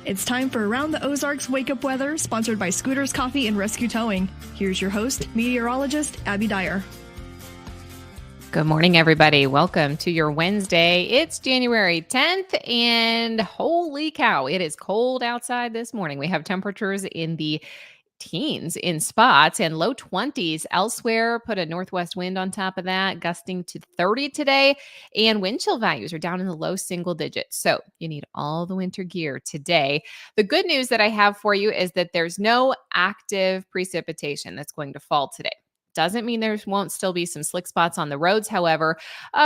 It's time for Around the Ozarks Wake Up Weather, sponsored by Scooters Coffee and Rescue Towing. Here's your host, meteorologist Abby Dyer. Good morning, everybody. Welcome to your Wednesday. It's January 10th, and holy cow, it is cold outside this morning. We have temperatures in the teens in spots and low 20s elsewhere. Put a northwest wind on top of that, gusting to 30 today. And wind chill values are down in the low single digits. So you need all the winter gear today. The good news that I have for you is that there's no active precipitation that's going to fall today. Doesn't mean there won't still be some slick spots on the roads. However,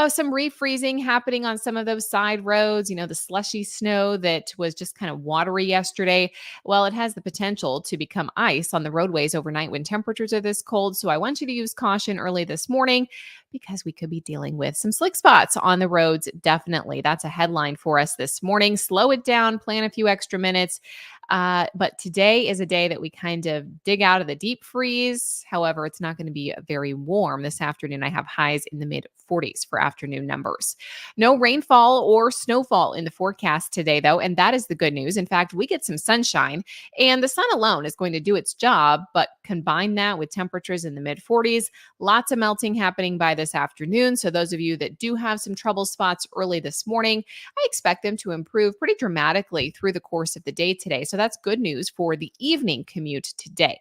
some refreezing happening on some of those side roads. You know, the slushy snow that was just kind of watery yesterday. Well, it has the potential to become ice on the roadways overnight when temperatures are this cold. So I want you to use caution early this morning because we could be dealing with some slick spots on the roads. Definitely. That's a headline for us this morning. Slow it down, plan a few extra minutes. But today is a day that we kind of dig out of the deep freeze. However, it's not going to be very warm this afternoon. I have highs in the mid 40s for afternoon numbers. No rainfall or snowfall in the forecast today, though, and that is the good news. In fact, we get some sunshine, and the sun alone is going to do its job, but combine that with temperatures in the mid 40s, lots of melting happening by this afternoon. So those of you that do have some trouble spots early this morning, I expect them to improve pretty dramatically through the course of the day today. So that's good news for the evening commute today.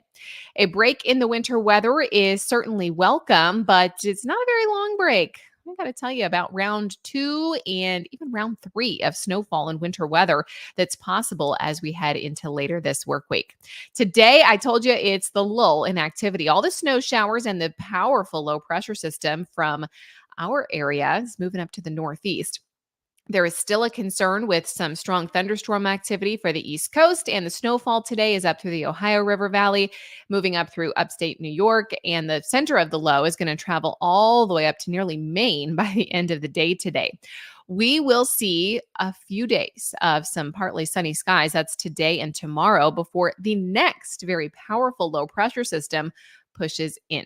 A break in the winter weather is certainly welcome, but it's not a very long break. I got to tell you about round 2 and even round 3 of snowfall and winter weather that's possible as we head into later this work week. Today, I told you it's the lull in activity. All the snow showers and the powerful low pressure system from our area is moving up to the northeast. There is still a concern with some strong thunderstorm activity for the East Coast, and the snowfall today is up through the Ohio River Valley, moving up through upstate New York, and the center of the low is going to travel all the way up to nearly Maine by the end of the day today. We will see a few days of some partly sunny skies. That's today and tomorrow before the next very powerful low pressure system pushes in.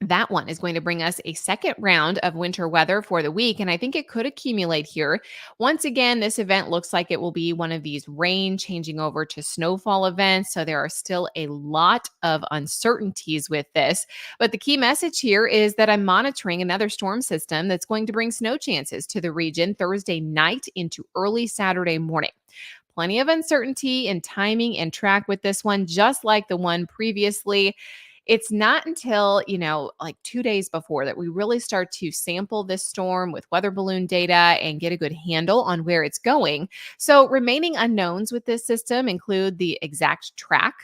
That one is going to bring us a second round of winter weather for the week, and I think it could accumulate here. Once again, this event looks like it will be one of these rain changing over to snowfall events, so there are still a lot of uncertainties with this. But the key message here is that I'm monitoring another storm system that's going to bring snow chances to the region Thursday night into early Saturday morning. Plenty of uncertainty in timing and track with this one, just like the one previously. It's not until, like 2 days before that we really start to sample this storm with weather balloon data and get a good handle on where it's going. So remaining unknowns with this system include the exact track,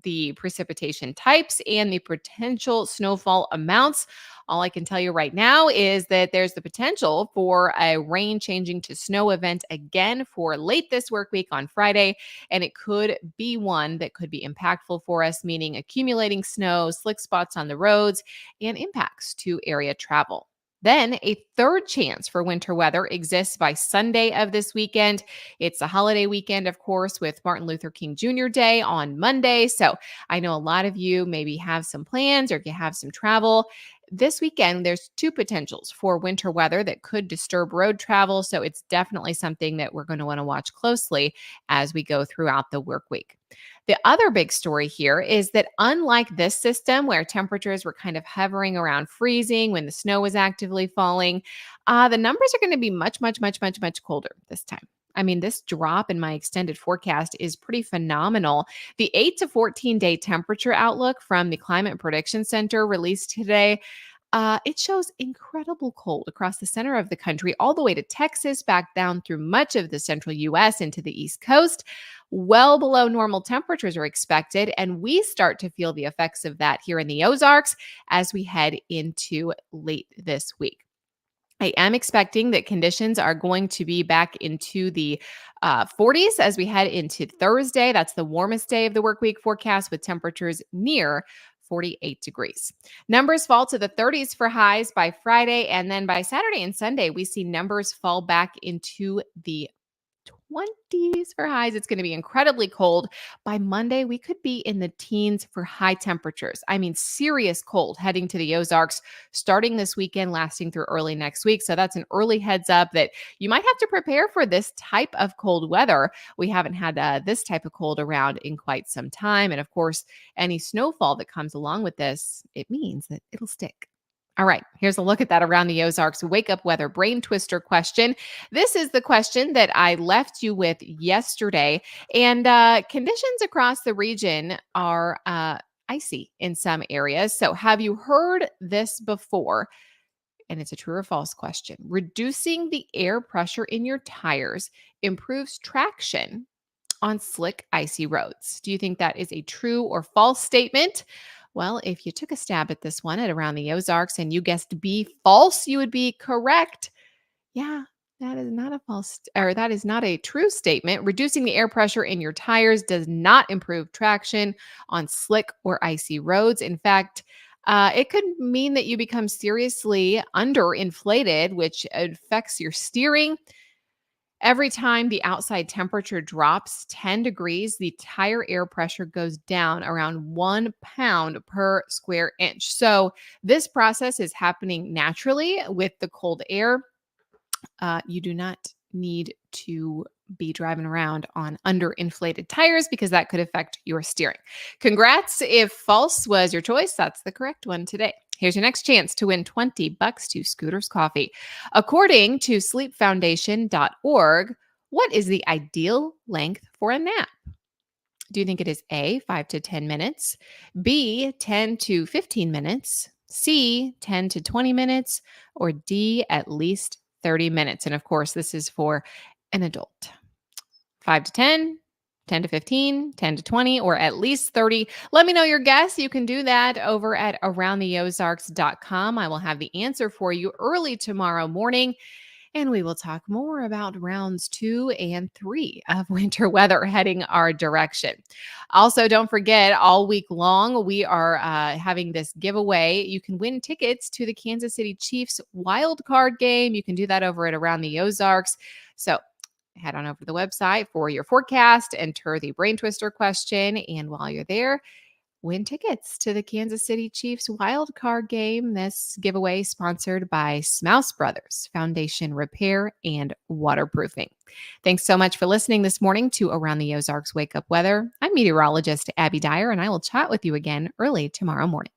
the precipitation types, and the potential snowfall amounts. All I can tell you right now is that there's the potential for a rain changing to snow event again for late this work week on Friday. And it could be one that could be impactful for us, meaning accumulating snow, slick spots on the roads, and impacts to area travel. Then a third chance for winter weather exists by Sunday of this weekend. It's a holiday weekend, of course, with Martin Luther King Jr. Day on Monday. So I know a lot of you maybe have some plans or you have some travel. This weekend, there's 2 potentials for winter weather that could disturb road travel. So it's definitely something that we're going to want to watch closely as we go throughout the work week. The other big story here is that unlike this system where temperatures were kind of hovering around freezing when the snow was actively falling, the numbers are going to be much, much, much, much, much colder this time. I mean, this drop in my extended forecast is pretty phenomenal. The 8 to 14 day temperature outlook from the Climate Prediction Center released today, it shows incredible cold across the center of the country, all the way to Texas, back down through much of the central U.S. into the East Coast. Well below normal temperatures are expected, and we start to feel the effects of that here in the Ozarks as we head into late this week. I am expecting that conditions are going to be back into the 40s as we head into Thursday. That's the warmest day of the work week forecast with temperatures near 48 degrees. Numbers fall to the 30s for highs by Friday, and then by Saturday and Sunday, we see numbers fall back into the 20s for highs. It's going to be incredibly cold. By Monday, we could be in the teens for high temperatures. I mean, serious cold heading to the Ozarks starting this weekend, lasting through early next week. So that's an early heads up that you might have to prepare for this type of cold weather. We haven't had this type of cold around in quite some time. And of course, any snowfall that comes along with this, it means that it'll stick. All right, here's a look at that around the Ozarks wake up weather brain twister question. This is the question that I left you with yesterday. And conditions across the region are icy in some areas. So, have you heard this before? And it's a true or false question. Reducing the air pressure in your tires improves traction on slick, icy roads. Do you think that is a true or false statement? Well, if you took a stab at this one at around the Ozarks and you guessed B, false, you would be correct. Yeah, that is not a that is not a true statement. Reducing the air pressure in your tires does not improve traction on slick or icy roads. In fact, it could mean that you become seriously underinflated, which affects your steering. Every time the outside temperature drops 10 degrees, the tire air pressure goes down around 1 pound per square inch. So, this process is happening naturally with the cold air. You do not need to be driving around on underinflated tires because that could affect your steering. Congrats. If false was your choice, that's the correct one today. Here's your next chance to win $20 to Scooter's Coffee. According to sleepfoundation.org, what is the ideal length for a nap? Do you think it is A, 5 to 10 minutes, B, 10 to 15 minutes, C, 10 to 20 minutes, or D, at least 30 minutes? And of course, this is for an adult. 5 to 10, 10 to 15, 10 to 20, or at least 30. Let me know your guess. You can do that over at aroundtheozarks.com. I will have the answer for you early tomorrow morning. And we will talk more about rounds 2 and 3 of winter weather heading our direction. Also, don't forget, all week long, we are having this giveaway. You can win tickets to the Kansas City Chiefs wild card game. You can do that over at Around the Ozarks. So head on over to the website for your forecast, enter the brain twister question, and while you're there, win tickets to the Kansas City Chiefs wild card game. This giveaway sponsored by Smouse Brothers Foundation Repair and Waterproofing. Thanks so much for listening this morning to Around the Ozarks Wake Up Weather. I'm meteorologist Abby Dyer, and I will chat with you again early tomorrow morning.